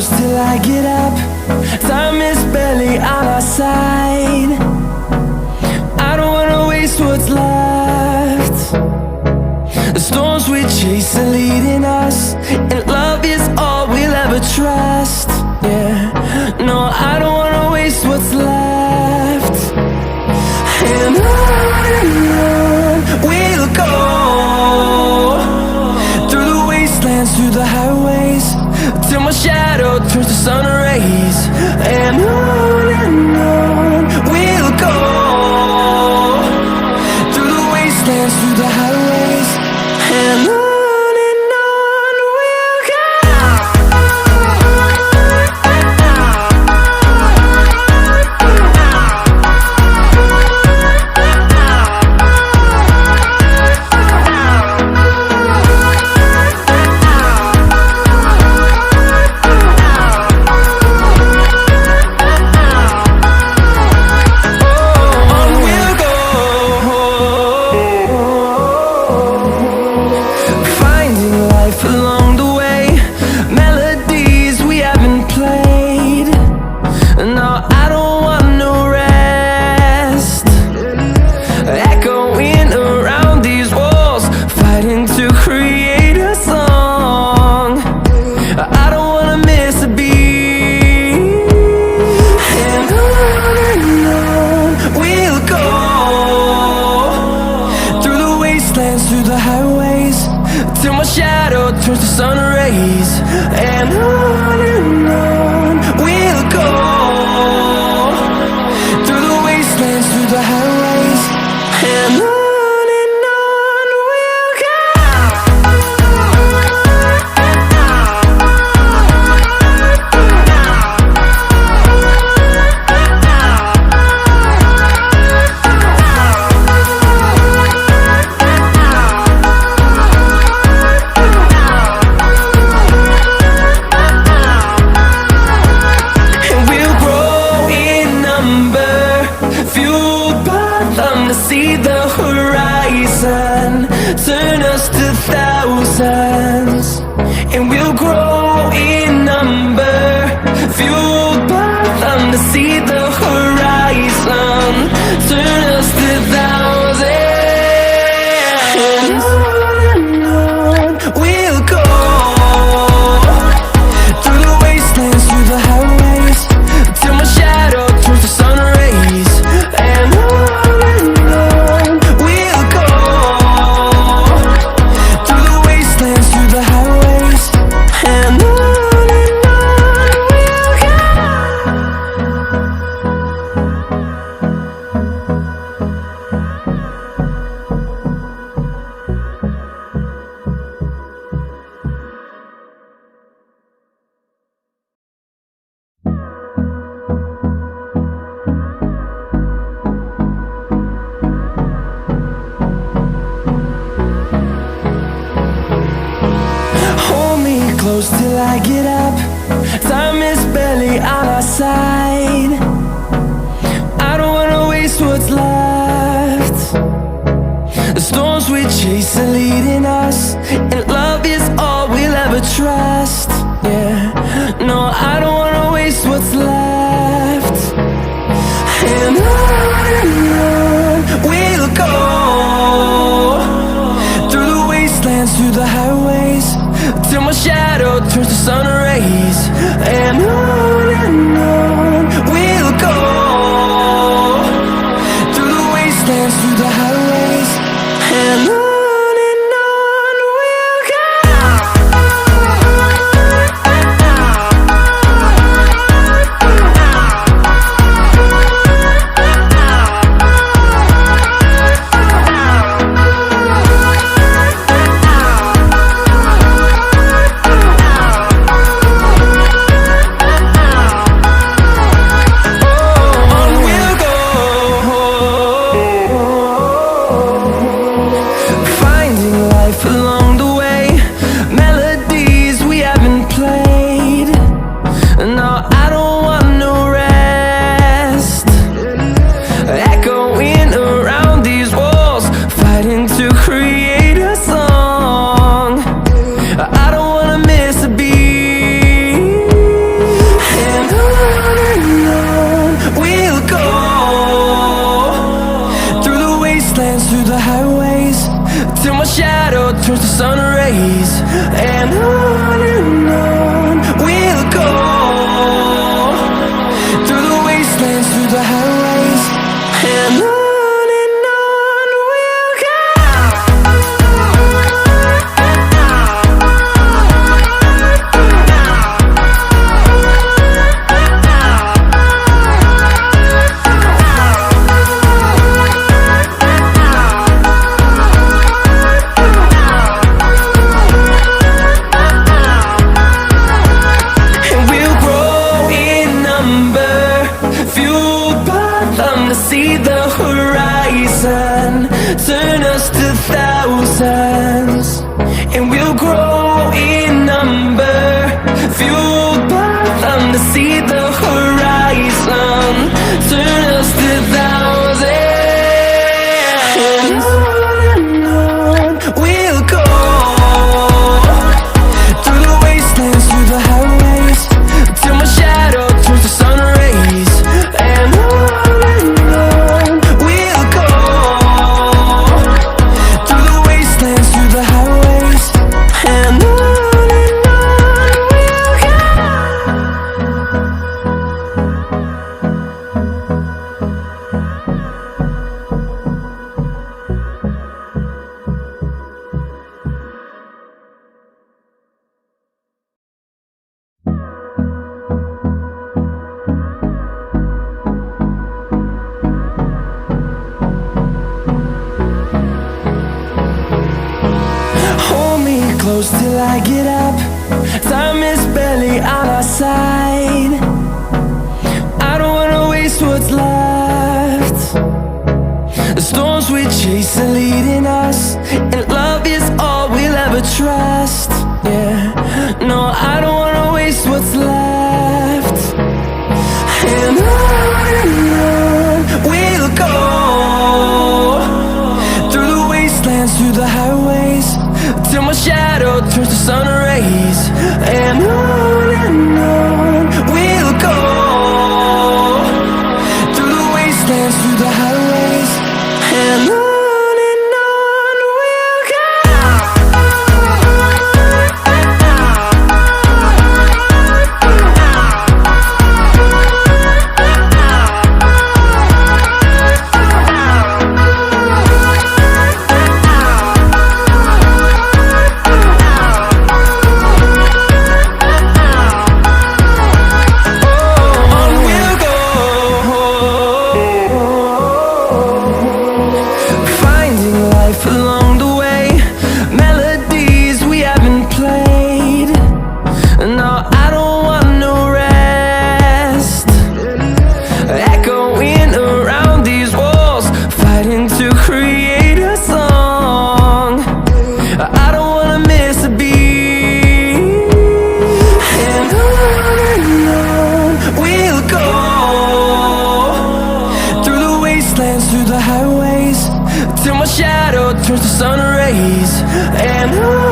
close till I get up. Time is barely on our side. I don't wanna waste what's left. The storms we chase are leading us, and love is all we'll ever trust. Yeah, no, I don't wanna waste what's left. And on we'll go, through the wastelands, through the highways, till my shadow turns to sun rays. And on we'll go, through the wastelands, through the highways, and on we'll go. Through the highways, till my shadow turns to sun rays. And on we'll go, through the wastelands, through the highways, and on we'll go. See the horizon, turn us to thousands, and we'll grow in number, fueled by them. To see the horizon, turn us to thousands, and on we'll go, through the wastelands, through the highways, till my shadow turns to sun rays. And close till I get up. Time is barely on our side. I don't wanna waste what's left. The storms we chase are leading us, and love is all we'll ever trust. Yeah, no, I don't wanna waste what's left. And on we'll go, through the wastelands, through the highways, till my shadow turns to sun rays. And on we'll go, through the wastelands, through the highways, and on we'll go. to see the horizon, turn us to thousands, and we'll grow in number, fueled by them to see the horizon, turn us to thousands, and on we'll go, through the wastelands, through the highways, till my shadow turns to sun rays, and on we'll go, through the wastelands, through the highways, and on we'll go. Hold me close till I get up. Time is barely on our side. I don't wanna waste what's left. The storms we chase are leading us, and love is all we'll ever trust. Yeah, no, I don't wanna waste what's left. And on we'll go, through the wastelands, through the highways, till my shadow turns to sun rays, and on we'll go, through the wastelands, through the highways, and on we'll go. On we'll go, finding life along the way, melodies we haven't played. No, I don't want no rest, echoing around these walls, fighting to create a song. I don't wanna miss a beat, and on we'll go, through the wastelands, through the highways, till my shadow turns to sun rays, and on